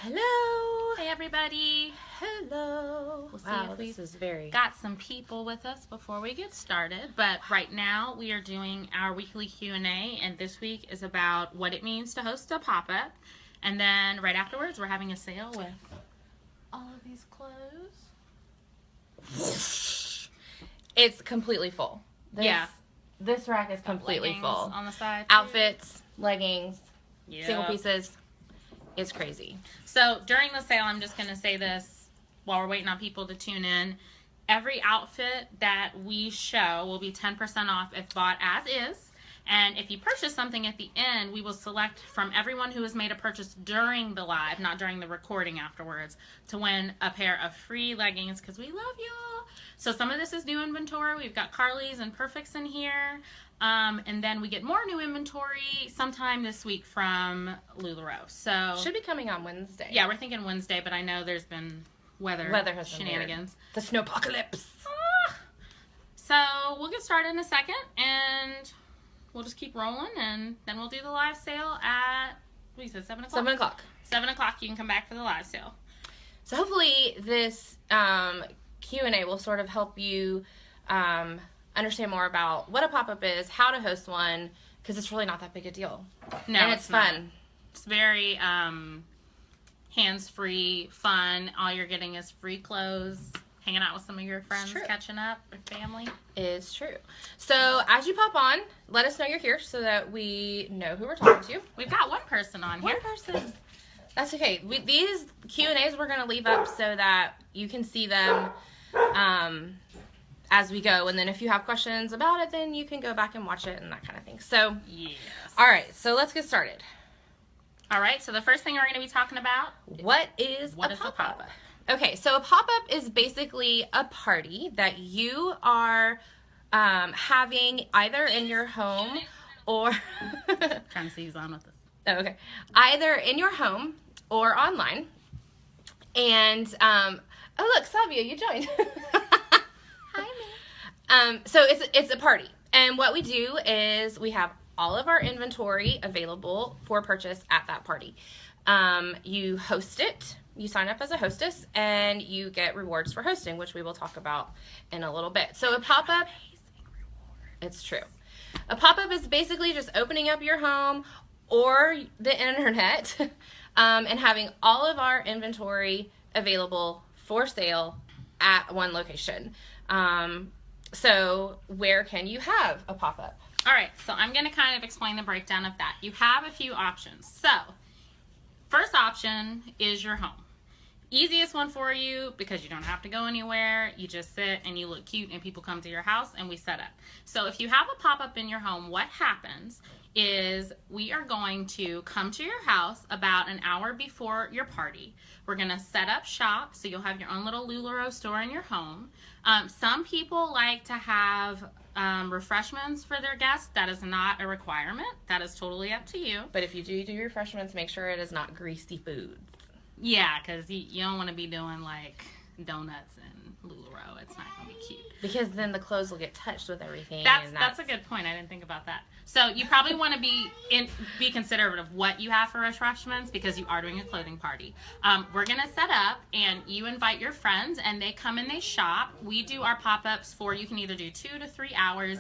Hello. Hey everybody. Hello. We'll see if this is very... got some people with us before we get started. But right now we are doing our weekly Q&A, and this week is about what it means to host a pop-up. And then right afterwards we're having a sale with all of these clothes. It's completely full. This rack is completely Leggings full. on the side. Outfits, leggings, Yeah. single pieces. It's crazy. So during the sale, I'm just going to say this while we're waiting on people to tune in. Every outfit that we show will be 10% off if bought as is. And if you purchase something at the end, we will select from everyone who has made a purchase during the live, not during the recording afterwards, to win a pair of free leggings because we love y'all. So some of this is new inventory. We've got Carly's and Perfects in here. And then we get more new inventory sometime this week from LuLaRoe. So Should be coming on Wednesday. yeah, we're thinking Wednesday, but I know there's been weather has shenanigans. The snowpocalypse. So we'll get started in a second, and we'll just keep rolling, and then we'll do the live sale at, what you said, 7 o'clock? 7 o'clock. 7 o'clock, you can come back for the live sale. So hopefully this Q&A will sort of help you understand more about what a pop-up is, how to host one, because it's really not that big a deal. No, and it's fun. It's very hands-free, fun. All you're getting is free clothes, hanging out with some of your friends, catching up with family. It's true. So as you pop on, let us know you're here so that we know who we're talking to. We've got one person on here. One person. That's okay. These Q&As we're going to leave up so that you can see them as we go. And then if you have questions about it, then you can go back and watch it and that kind of thing. So, Yes. All right. So let's get started. All right. So the first thing we're going to be talking about, What is a a pop-up? pop-up? Okay. So a pop-up is basically a party that you are having either in your home or... Trying to see who's on with us. Oh, okay. Either in your home or online. And, oh, look, Savia, you joined. Hi, me. So it's a party. And what we do is we have all of our inventory available for purchase at that party. You host it. You sign up as a hostess, and you get rewards for hosting, which we will talk about in a little bit. So a pop-up, it's true. A pop-up is basically just opening up your home or the internet and having all of our inventory available for sale at one location. So where can you have a pop-up? All right, so I'm going to kind of explain the breakdown of that. You have a few options. So, first option is your home. Easiest one for you because you don't have to go anywhere. You just sit and you look cute and people come to your house and we set up. So if you have a pop-up in your home, what happens is we are going to come to your house about an hour before your party. We're going to set up shop so you'll have your own little LuLaRoe store in your home. Some people like to have refreshments for their guests. That is not a requirement. That is totally up to you. But if you do refreshments, make sure it is not greasy food. Yeah, because you don't want to be doing like donuts and LuLaRoe. It's not going to be cute. Because then the clothes will get touched with everything. That's a good point. I didn't think about that. So you probably want to be considerate of what you have for refreshments because you are doing a clothing party. We're going to set up and you invite your friends and they come and they shop. We do our pop-ups for, you can either do 2 to 3 hours.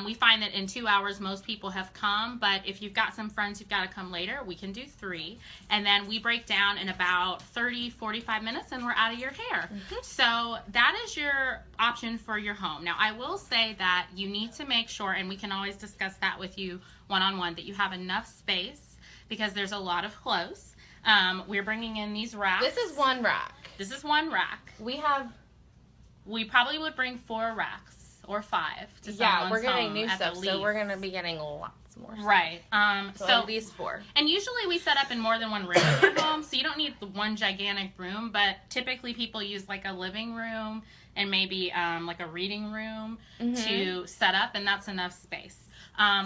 We find that in 2 hours most people have come, but if you've got some friends who've got to come later, we can do 3. And then we break down in about 30, 45 minutes and we're out of your hair. Mm-hmm. So that is your option for your home. Now I will say that you need to make sure, and we can always discuss that with you one-on-one, that you have enough space because there's a lot of clothes. We're bringing in these racks. This is one rack. This is one rack. We probably would bring 4 racks or 5 to someone's we're getting home new at stuff, the so least. we're going to be getting lots more stuff. Right. So at least 4. And usually we set up in more than one room in your home, so you don't need the one gigantic room, but typically people use like a living room and maybe like a reading room to set up, and that's enough space.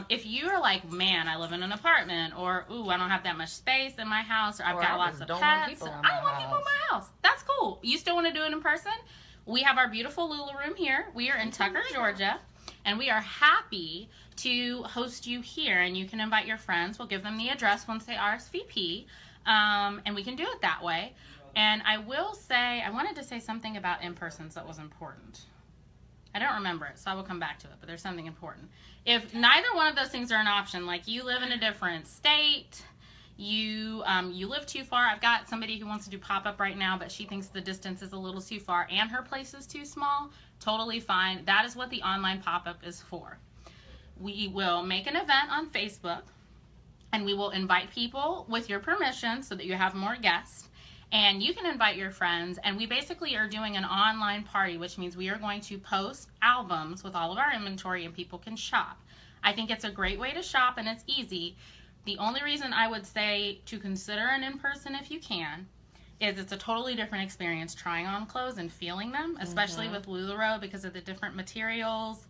If you're like, man, I live in an apartment, or, ooh, I don't have that much space in my house, or I've got lots of pets, I don't want people in my house. That's cool. You still want to do it in person? We have our beautiful Lula room here. We are in Tucker, Georgia, and we are happy to host you here, and you can invite your friends. We'll give them the address once they RSVP. And we can do it that way. And I will say, I wanted to say something about in-persons that was important. I don't remember it, so I will come back to it, but there's something important. If neither one of those things are an option, like you live in a different state, you live too far. I've got somebody who wants to do pop-up right now, but she thinks the distance is a little too far and her place is too small. Totally fine. That is what the online pop-up is for. We will make an event on Facebook, and we will invite people with your permission so that you have more guests. And you can invite your friends, and we basically are doing an online party, which means we are going to post albums with all of our inventory and people can shop. I think it's a great way to shop, and it's easy. The only reason I would say to consider an in-person if you can is it's a totally different experience trying on clothes and feeling them, especially with LuLaRoe because of the different materials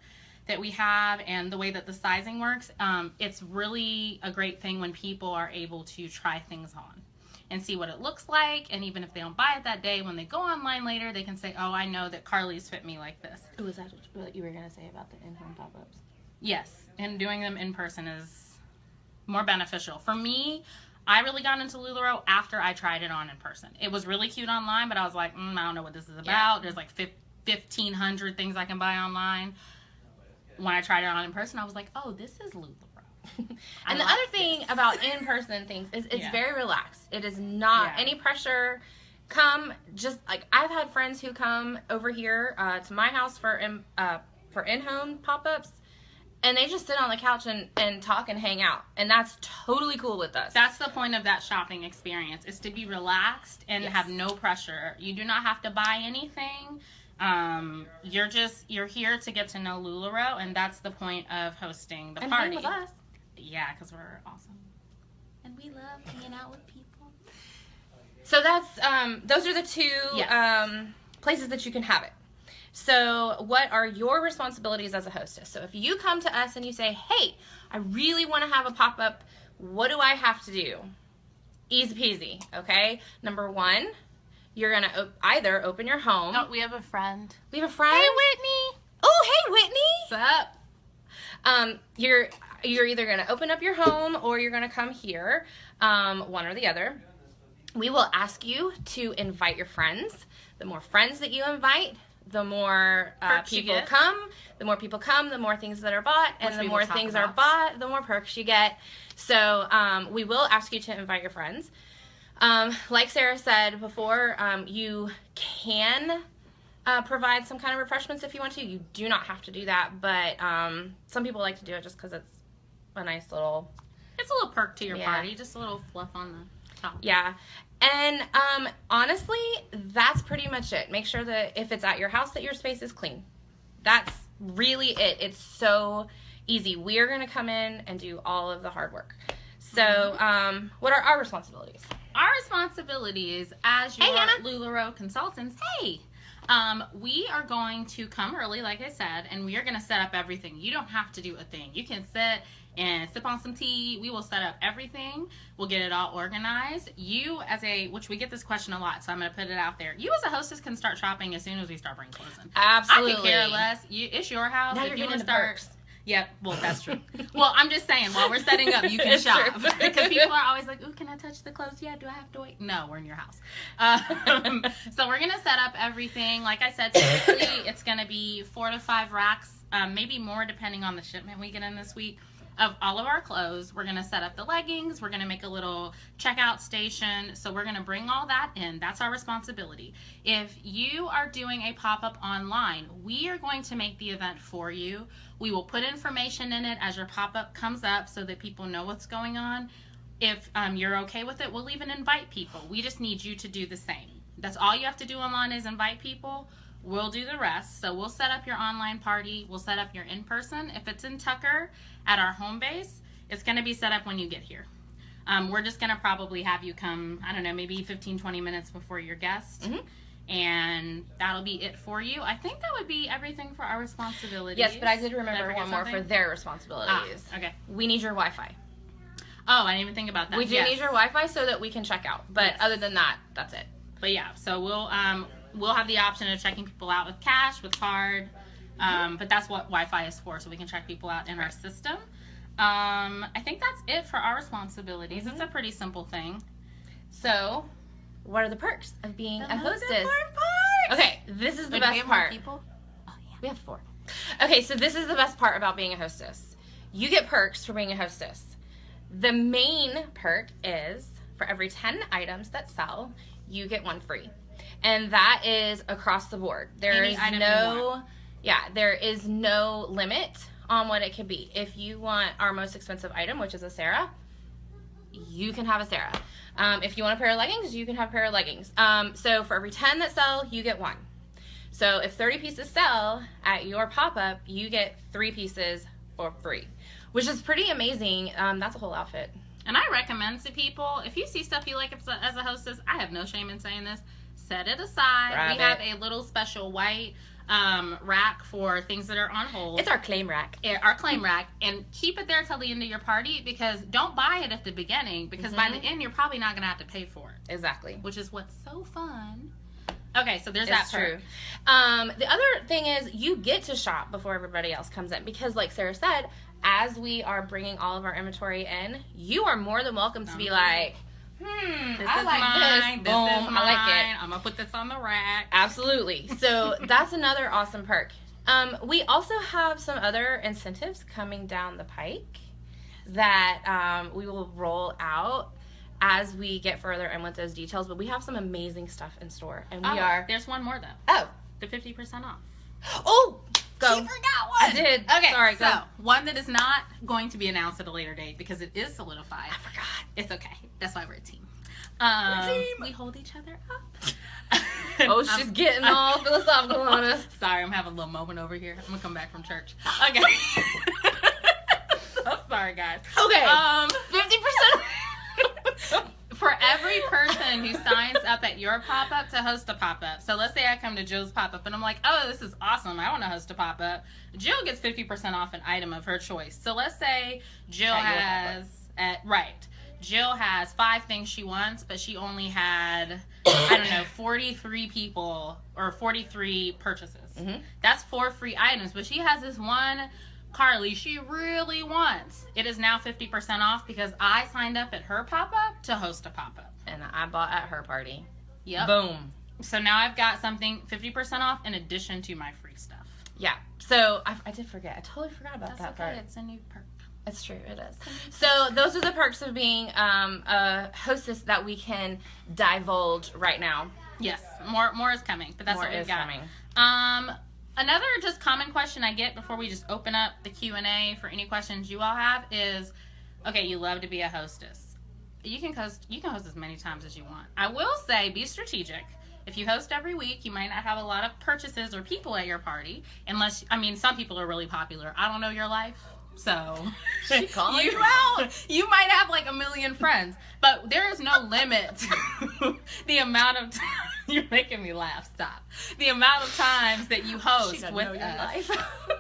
that we have and the way that the sizing works. It's really a great thing when people are able to try things on and see what it looks like, and even if they don't buy it that day, when they go online later, they can say, oh, I know that Carly's fit me like this. Ooh, is that what you were going to say about the in-home pop-ups? Yes, and doing them in person is more beneficial. For me, I really got into LuLaRoe after I tried it on in person. It was really cute online, but I was like, I don't know what this is about. Yeah. There's like 1,500 things I can buy online. When I tried it on in person, I was like, oh, this is LuLaRoe. And the other thing about in-person things is it's very relaxed. It is not any pressure. Come, just like I've had friends who come over here to my house for in-home pop-ups, and they just sit on the couch and talk and hang out, and that's totally cool with us. That's the point of that shopping experience, is to be relaxed and have no pressure. You do not have to buy anything. You're here to get to know LuLaRoe, and that's the point of hosting the party. And hang with us. Yeah, because we're awesome. And we love hanging out with people. So that's, those are the two places that you can have it. So what are your responsibilities as a hostess? So if you come to us and you say, hey, I really want to have a pop-up, what do I have to do? Easy peasy, okay? Number one, you're going to either open your home. Oh, we have a friend. We have a friend? Hey, Whitney. Oh, hey, Whitney. What's up? You're either going to open up your home or you're going to come here, one or the other. We will ask you to invite your friends. The more friends that you invite, the more people come. The more people come, the more things that are bought. And the more things are bought, the more perks you get. So we will ask you to invite your friends. Like Sarah said before, you can provide some kind of refreshments if you want to. You do not have to do that, but some people like to do it just because it's a nice little... It's a little perk to your party, just a little fluff on the top. Yeah. And honestly, that's pretty much it. Make sure that if it's at your house that your space is clean. That's really it. It's so easy. We are going to come in and do all of the hard work. So what are our responsibilities? Our responsibilities as your LuLaRoe consultants, we are going to come early, like I said, and we are going to set up everything. You don't have to do a thing. You can sit and sip on some tea. We will set up everything. We'll get it all organized. You which we get this question a lot, so I'm going to put it out there. You as a hostess can start shopping as soon as we start bringing clothes in. Absolutely. I could care less. It's your house. Now if you're you getting want to start... perks. Yeah, well, that's true. Well, I'm just saying, while we're setting up, you can shop. Because people are always like, ooh, can I touch the clothes? Yeah, do I have to wait? No, we're in your house. So we're going to set up everything. Like I said, typically it's going to be 4 to 5 racks, maybe more depending on the shipment we get in this week, of all of our clothes. We're going to set up the leggings. We're going to make a little checkout station. So we're going to bring all that in. That's our responsibility. If you are doing a pop-up online, we are going to make the event for you. We will put information in it as your pop-up comes up so that people know what's going on. If you're okay with it, we'll even invite people. We just need you to do the same. That's all you have to do online is invite people. We'll do the rest. So we'll set up your online party. We'll set up your in-person. If it's in Tucker at our home base, it's going to be set up when you get here. We're just going to probably have you come, I don't know, maybe 15, 20 minutes before your guest. And that'll be it for you. I think that would be everything for our responsibilities. Yes, but I did remember one more for their responsibilities. Okay. We need your Wi-Fi. Oh, I didn't even think about that. We do need your Wi-Fi so that we can check out. But other than that, that's it. But yeah, so we'll have the option of checking people out with cash, with card. But that's what Wi-Fi is for, so we can check people out in our system. I think that's it for our responsibilities. It's a pretty simple thing. So, what are the perks of being a hostess? Part. Okay, this is the best part. People? Oh, yeah. We have 4. Okay, so this is the best part about being a hostess. You get perks for being a hostess. The main perk is for every 10 items that sell, you get 1 free. And that is across the board. There is no limit on what it could be. If you want our most expensive item, which is a Sarah, you can have a Sarah. If you want a pair of leggings, you can have a pair of leggings. So for every 10 that sell, you get 1. So if 30 pieces sell at your pop-up, you get 3 pieces for free, which is pretty amazing. That's a whole outfit. And I recommend to people, if you see stuff you like as a hostess, I have no shame in saying this, set it aside. Grab we have a little special white rack for things that are on hold. It's our claim rack. Our claim rack. And keep it there till the end of your party, because don't buy it at the beginning, because by the end you're probably not going to have to pay for it. Exactly. Which is what's so fun. Okay, so there's that perk. True. The other thing is you get to shop before everybody else comes in, because like Sarah said, as we are bringing all of our inventory in, you are more than welcome to be like, I like this. Boom, I like it. I'm going to put this on the rack. Absolutely. So that's another awesome perk. We also have some other incentives coming down the pike that we will roll out as we get further in with those details, but we have some amazing stuff in store, and there's one more though. Oh, the 50% off. Oh, go. She forgot one. I did. Okay, sorry. Go. So one that is not going to be announced at a later date because it is solidified. I forgot. It's okay. That's why we're a team. We hold each other up. Oh, she's getting all philosophical on us. Sorry, I'm having a little moment over here. I'm gonna come back from church. Okay. So sorry, guys. Okay. 50%. For every person who signs up at your pop-up to host a pop-up. So let's say I come to Jill's pop-up and I'm like, oh, this is awesome. I want to host a pop-up. Jill gets 50% off an item of her choice. So let's say Jill Jill has 5 things she wants, but she only had, 43 people or 43 purchases. Mm-hmm. That's 4 free items, but she has this one Carly she really wants. It is now 50% off because I signed up at her pop-up to host a pop-up. And I bought at her party. Yep. Boom. So now I've got something 50% off in addition to my free stuff. Yeah. So I did forget. I totally forgot about that part. It's a new perk. It's true. It is. So those are the perks of being a hostess that we can divulge right now. Yes. More is coming, but that's what we've got. Coming. Another just common question I get before we just open up the Q&A for any questions you all have is, okay, you love to be a hostess. You can host as many times as you want. I will say, be strategic. If you host every week, you might not have a lot of purchases or people at your party, some people are really popular. I don't know your life, so she calling you out. You might have like 1 million friends, but there is no limit to the amount of time. You're making me laugh. Stop. The amount of times that you host with us.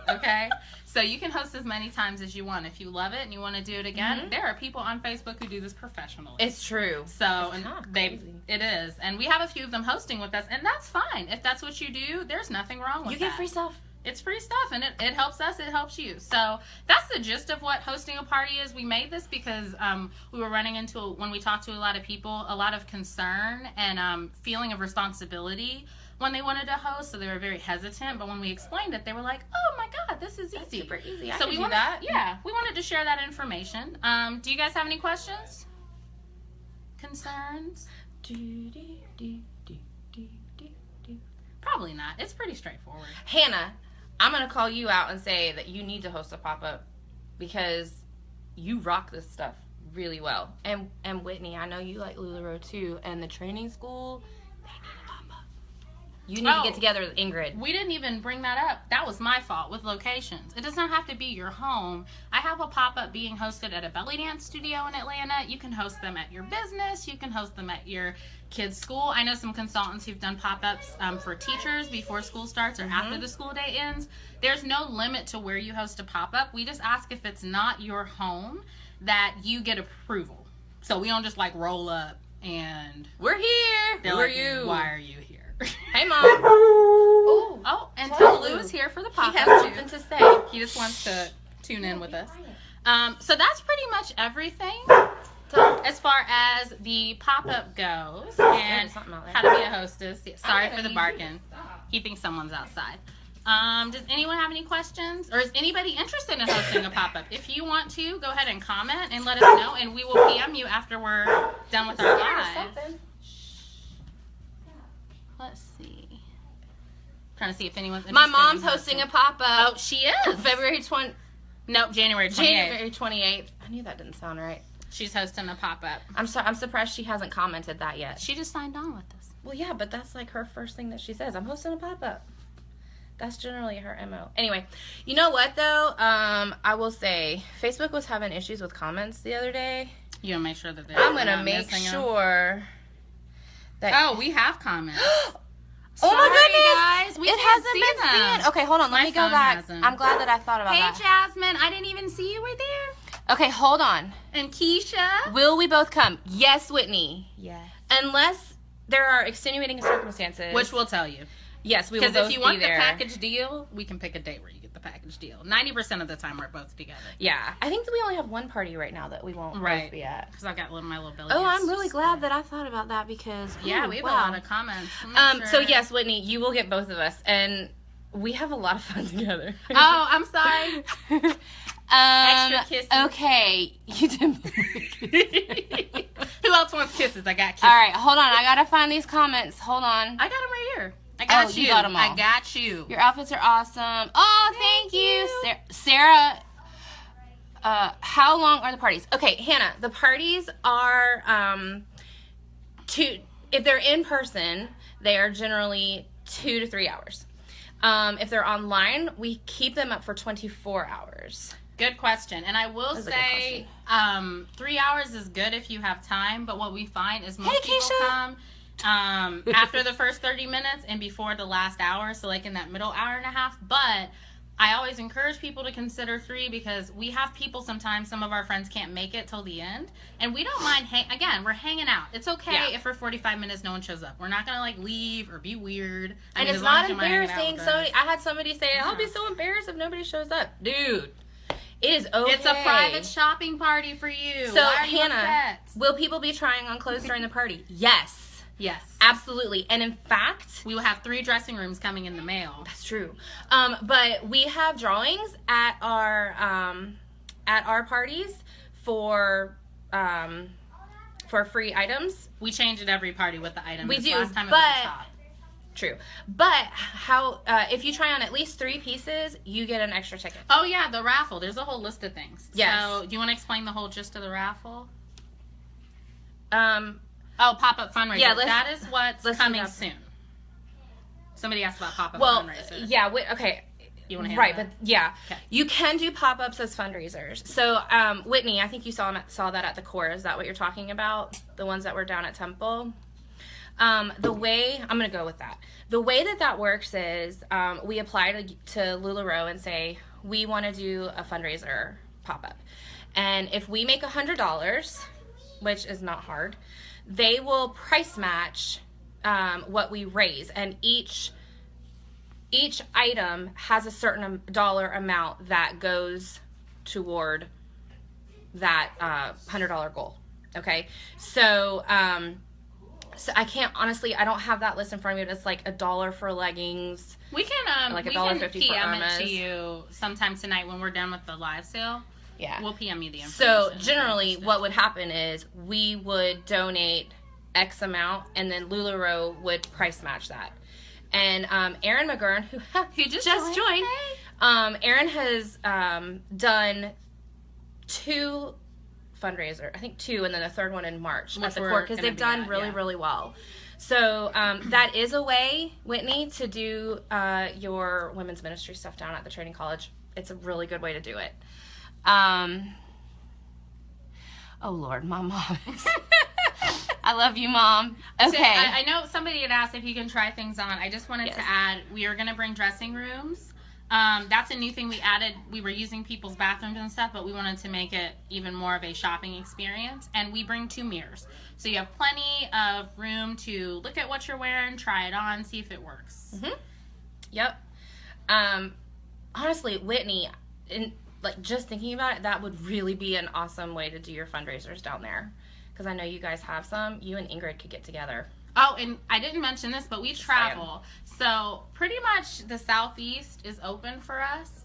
Okay? So you can host as many times as you want. If you love it and you want to do it again, there are people on Facebook who do this professionally. It's true. So it is. And we have a few of them hosting with us, and that's fine. If that's what you do, there's nothing wrong with that. You get free stuff. It's free stuff, and it helps us, it helps you. So that's the gist of what hosting a party is. We made this because we were running into, when we talked to a lot of people, a lot of concern and feeling of responsibility when they wanted to host, so they were very hesitant. But when we explained it, they were like, "Oh my God, this is easy, super easy." So we wanted, we wanted to share that information. Do you guys have any questions? Concerns? Probably not. It's pretty straightforward. Hannah, I'm going to call you out and say that you need to host a pop-up because you rock this stuff really well. And Whitney, I know you like LuLaRoe too, and the training school, they need a pop-up. You need to get together with Ingrid. We didn't even bring that up. That was my fault with locations. It doesn't have to be your home. I have a pop-up being hosted at a belly dance studio in Atlanta. You can host them at your business. You can host them at your kids' school. I know some consultants who've done pop-ups for teachers before school starts or after the school day ends. There's no limit to where you host a pop-up. We just ask if it's not your home that you get approval. So we don't just like roll up and we're here. Who are you? Why are you here? Hey, Mom. Oh, and Tolu is here for the pop-up. He has something to say. He just wants to tune in with us. So that's pretty much everything. as far as the pop-up goes and how to be a hostess. Sorry for the barking. He thinks someone's outside. Does anyone have any questions? Or is anybody interested in hosting a pop-up? If you want to, go ahead and comment and let us know, and we will PM you after we're done with our live. Let's see. Trying to see if anyone's interested. My mom's hosting a pop-up. Oh, she is. February 20. Nope, January 28th. January 28th. I knew that didn't sound right. She's hosting a pop-up. I'm surprised she hasn't commented that yet. She just signed on with us. Well, yeah, but that's like her first thing that she says. I'm hosting a pop-up. That's generally her MO. Anyway, you know what though? I will say Facebook was having issues with comments the other day. You gonna make sure that they're I'm gonna make sure that. Oh, we have comments. Oh my goodness, guys, we it can't hasn't see been them. seen. Okay, hold on. Let me go back. I'm glad that I thought about that. Hey, Jasmine, I didn't even see you were there. Okay, hold on. And Keisha. Will we both come? Yes, Whitney. Yes. Unless there are extenuating circumstances. Which we'll tell you. Yes, we will both be there. Because if you want the package deal, we can pick a date where you get the package deal. 90% of the time, we're both together. Yeah. I think that we only have one party right now that we won't both be at. Because I got my little belly. Oh, I'm really glad that I thought about that because... Yeah, we have a lot of comments. So, yes, Whitney, you will get both of us. And we have a lot of fun together. Oh, I'm sorry. Extra kisses. Okay. You didn't. Who else wants kisses? I got kisses. All right, hold on. I got to find these comments. Hold on. I got them right here. I got you. You got them all. I got you. Your outfits are awesome. Oh, thank you. Sarah, how long are the parties? Okay, Hannah, the parties are if they're in person, they are generally 2 to 3 hours. If they're online, we keep them up for 24 hours. Good question. And I will say 3 hours is good if you have time, but what we find is most people come after the first 30 minutes and before the last hour, so like in that middle hour and a half. But I always encourage people to consider 3 because we have people sometimes, some of our friends can't make it till the end, and we don't mind, again, we're hanging out. It's okay if for 45 minutes no one shows up. We're not going to like leave or be weird. And it's not embarrassing. I had somebody say, I'll be so embarrassed if nobody shows up. Dude. It is okay. It's a private shopping party for you. So, Hannah, will people be trying on clothes during the party? Yes. Yes. Absolutely. And in fact, we will have 3 dressing rooms coming in the mail. That's true. But we have drawings at our parties for free items. We change at every party with the item. We do, last time it was the top. True. But if you try on at least 3 pieces, you get an extra ticket. Oh, yeah, the raffle. There's a whole list of things. Yes. So, do you want to explain the whole gist of the raffle? Pop-up fundraiser. Yeah, that is what's coming soon. Somebody asked about pop-up fundraiser. Yeah, okay. You want to handle that? But yeah. Okay. You can do pop-ups as fundraisers. So, Whitney, I think you saw that at the core. Is that what you're talking about? The ones that were down at Temple? The way, I'm going to go with that. The way that works is we apply to LuLaRoe and say, we want to do a fundraiser pop-up. And if we make $100, which is not hard, they will price match what we raise. And each item has a certain dollar amount that goes toward that $100 goal. Okay? So I can't, honestly, I don't have that list in front of me, but it's like $1 for leggings. We can, like $1.50 for PM it to you sometime tonight when we're done with the live sale. Yeah. We'll PM you the information. So generally what would happen is we would donate X amount and then LuLaRoe would price match that. And Erin McGurn, who just joined, Erin has done 2 fundraiser, I think 2, and then a 3rd one in March at the court because they've done really well. So that is a way, Whitney, to do your women's ministry stuff down at the training college. It's a really good way to do it. Oh Lord, my mom is. I love you, Mom. Okay. So, I know somebody had asked if you can try things on. I just wanted to add, we are going to bring dressing rooms. That's a new thing we added. We were using people's bathrooms and stuff, but we wanted to make it even more of a shopping experience. And we bring 2 mirrors. So you have plenty of room to look at what you're wearing, try it on, see if it works. Mm-hmm. Yep. Honestly, Whitney, just thinking about it, that would really be an awesome way to do your fundraisers down there. because I know you guys have some, you and Ingrid could get together. Oh, and I didn't mention this, but we travel. So pretty much the Southeast is open for us.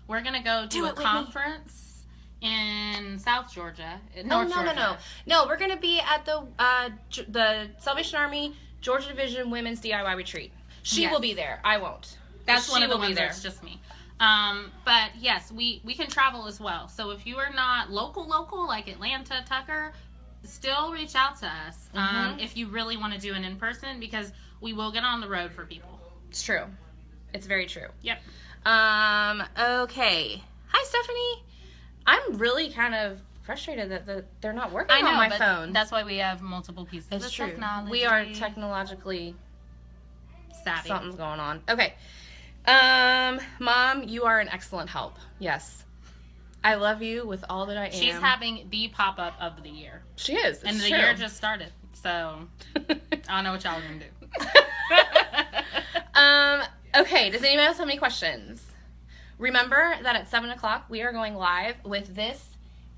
We're going to go to a conference in South Georgia. North Georgia. No, we're going to be at the Salvation Army Georgia Division Women's DIY Retreat. She will be there. I won't. That's one of the ones that's just me. But yes, we can travel as well. So if you are not local, like Atlanta, Tucker, still reach out to us if you really want to do an in-person, because we will get on the road for people. It's true. It's very true. Yep. Okay. Hi, Stephanie. I'm really kind of frustrated that they're not working on my phone. That's why we have multiple pieces of technology. We are technologically savvy. Something's going on. Okay. Mom, you are an excellent help. Yes. I love you with all that I am. She's having the pop-up of the year. She is. And the year just started. So, I don't know what y'all are going to do. Okay. Does anybody else have any questions? Remember that at 7 o'clock, we are going live with this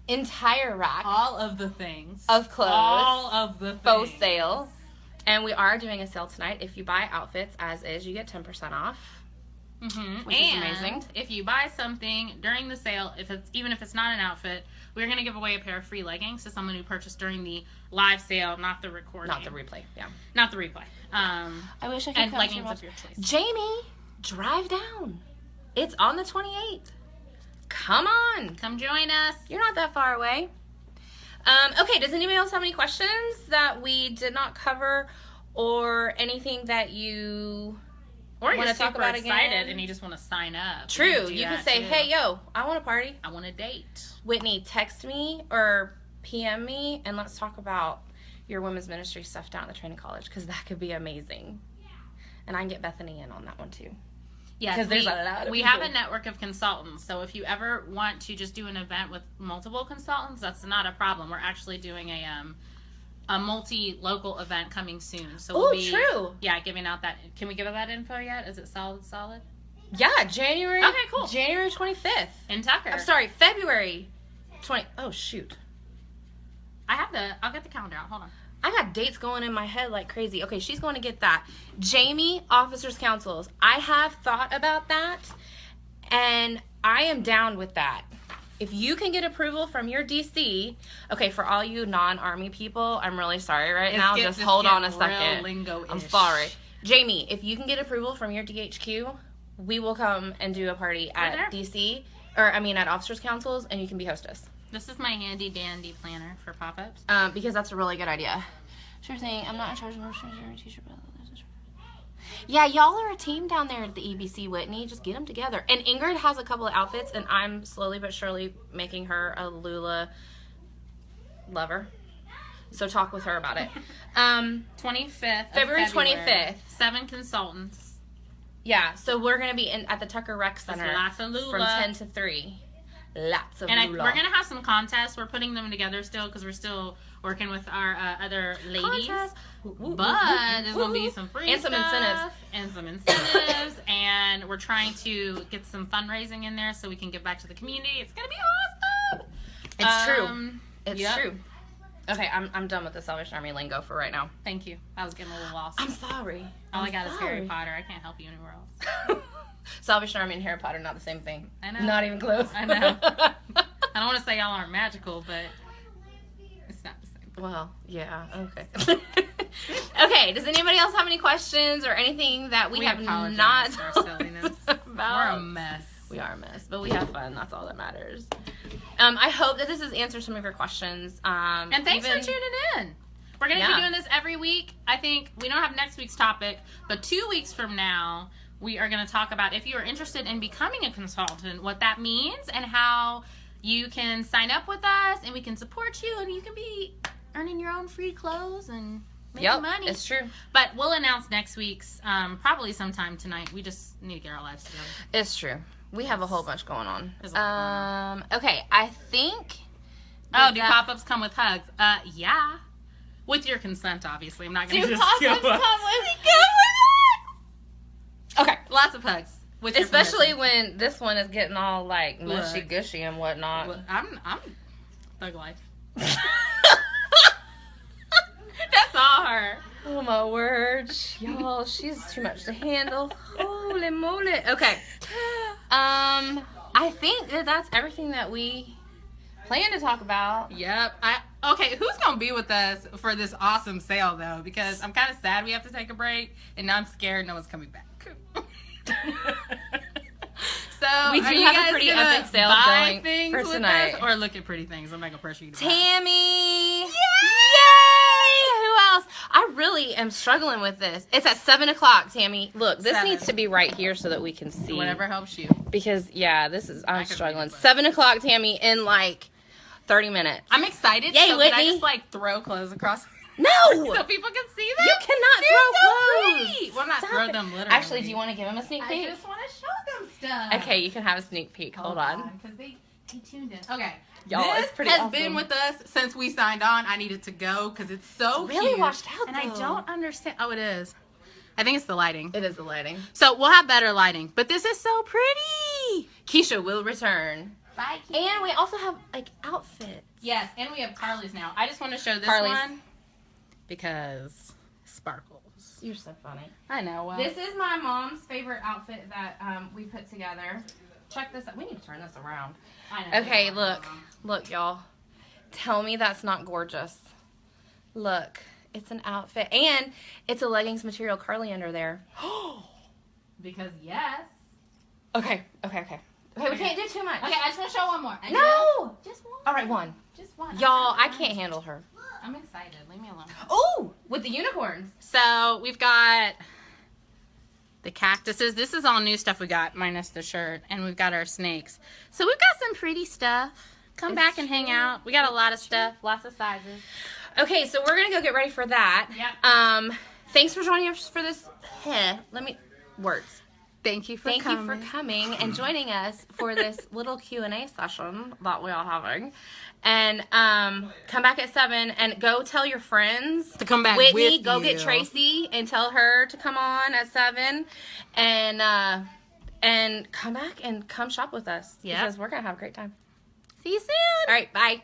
entire rack. All of the things. Of clothes. All of the things. Faux sale. And we are doing a sale tonight. If you buy outfits as is, you get 10% off. Which is amazing. If you buy something during the sale, even if it's not an outfit, we're going to give away a pair of free leggings to someone who purchased during the live sale, not the recording. Not the replay, yeah. Not the replay. I wish I could and come leggings of your choice. Jamie, drive down. It's on the 28th. Come on. Come join us. You're not that far away. Okay, does anybody else have any questions that we did not cover, or anything that you... Or you're super excited and you just want to sign up. True. You can say, hey, yo, I want a party. I want a date. Whitney, text me or PM me, and let's talk about your women's ministry stuff down at the training college, because that could be amazing. And I can get Bethany in on that one, too. Yeah, because there's a lot of we have a network of consultants. So if you ever want to just do an event with multiple consultants, that's not a problem. We're actually doing a multi-local event coming soon. So we'll be, true. Yeah, giving out that. Can we give out that info yet? Is it solid? Yeah, January. Okay, cool. January 25th. In Tucker. I'm sorry, February 20. Oh, shoot. I'll get the calendar out. Hold on. I got dates going in my head like crazy. Okay, she's going to get that. Jamie, Officers Councils. I have thought about that, and I am down with that. If you can get approval from your DC, okay, for all you non-Army people, I'm really sorry now. Just hold on a second. I'm sorry. Jamie, if you can get approval from your DHQ, we will come and do a party at DC, at Officers Councils, and you can be hostess. This is my handy dandy planner for pop-ups. Because that's a really good idea. Sure thing. I'm not in charge of a teacher. Yeah, y'all are a team down there at the EBC, Whitney. Just get them together. And Ingrid has a couple of outfits, and I'm slowly but surely making her a Lula lover. So talk with her about it. 25th. February 25th. 7 consultants. Yeah, so we're going to be at the Tucker Rec Center lots of Lula. From 10 to 3. Lots of and Lula. We're going to have some contests. We're putting them together still because we're still working with our other ladies. But there's going to be some free and stuff. And some incentives. And we're trying to get some fundraising in there so we can give back to the community. It's going to be awesome. It's true. It's true. Okay, I'm done with the Salvation Army lingo for right now. Thank you. I was getting a little lost. I'm sorry. All I got is Harry Potter. I can't help you anywhere else. Salvation Army and Harry Potter, not the same thing. I know. Not even close. I know. I don't want to say y'all aren't magical, but it's not the same. Well, yeah, okay. Okay, does anybody else have any questions or anything that we have not for our silliness. about? We're a mess. We are a mess, but we have fun. That's all that matters. I hope that this has answered some of your questions. And thanks for tuning in. We're going to be doing this every week. I think we don't have next week's topic, but 2 weeks from now, we are going to talk about, if you are interested in becoming a consultant, what that means and how you can sign up with us and we can support you and you can be earning your own free clothes and making money. It's true. But we'll announce next week's probably sometime tonight. We just need to get our lives together. It's true. We have a whole bunch going on. Okay, I think... Oh, do pop-ups come with hugs? Yeah. With your consent, obviously. I'm not going to just go up. Okay. Lots of hugs. Especially when this one is getting all, like, mushy-gushy and whatnot. I'm thug life. Oh my word, y'all, she's too much to handle. Holy moly. Okay. I think that's everything that we plan to talk about. Yep. Okay, who's going to be with us for this awesome sale, though? Because I'm kind of sad we have to take a break, and now I'm scared no one's coming back. So, We do are you have a guys pretty gonna epic sale buy going things for with tonight. us, or look at pretty things? I'm not going to pressure you to buy. Tammy! Yay! Who else? I really am struggling with this. It's at 7 o'clock, Tammy. Look, this 7. needs to be right here so that we can see. Whatever helps you. Because, yeah, I'm could struggling. read it, but- 7 o'clock, Tammy, in like 30 minutes. I'm excited. Yay, so can I Whitney. just like throw clothes across No! so people can see them? You cannot They're throw so clothes. pretty. Well, not Stop throw it. them literally. Actually, do you want to give him a sneak I peek? just want to show them stuff. Okay, you can have a sneak peek. Hold on. Because they tuned in. Okay. Y'all, this it's pretty has awesome. been with us since we signed on. I needed to go because it's so It's really cute. washed out, And I though. don't understand. Oh, it is. I think it's the lighting. It is the lighting. So we'll have better lighting. But this is so pretty. Keisha will return. Bye, And we also have, like, outfits. Yes, and we have Carly's now. I just want to show this Carly's. one because sparkles. You're so funny. I know. Well, This is my mom's favorite outfit that we put together. Check this out. We need to turn this around. I know. Okay, look. Look, y'all. Tell me that's not gorgeous. Look. It's an outfit. And it's a leggings material. Carly under there. Because yes. Okay, we can't do too much. Okay, I just want to show one more. No! Just one. All right, one. Just one. Y'all, I can't handle her. I'm excited. Leave me alone. Oh, with the unicorns. So we've got the cactuses. This is all new stuff we got, minus the shirt. And we've got our snakes. So we've got some pretty stuff. Come It's back and hang true. out. We got a lot of stuff, lots of sizes. Okay, so we're gonna go get ready for that. Yep. Thanks for joining us for this. Words. Thank you for Thank coming. you for coming and joining us for this little Q&A session that we are having. And come back at 7 and go tell your friends To come back Whitney, with go you. get Tracy and tell her to come on at 7 and come back and come shop with us. Yep. Because we're gonna have a great time. See you soon. All right, bye.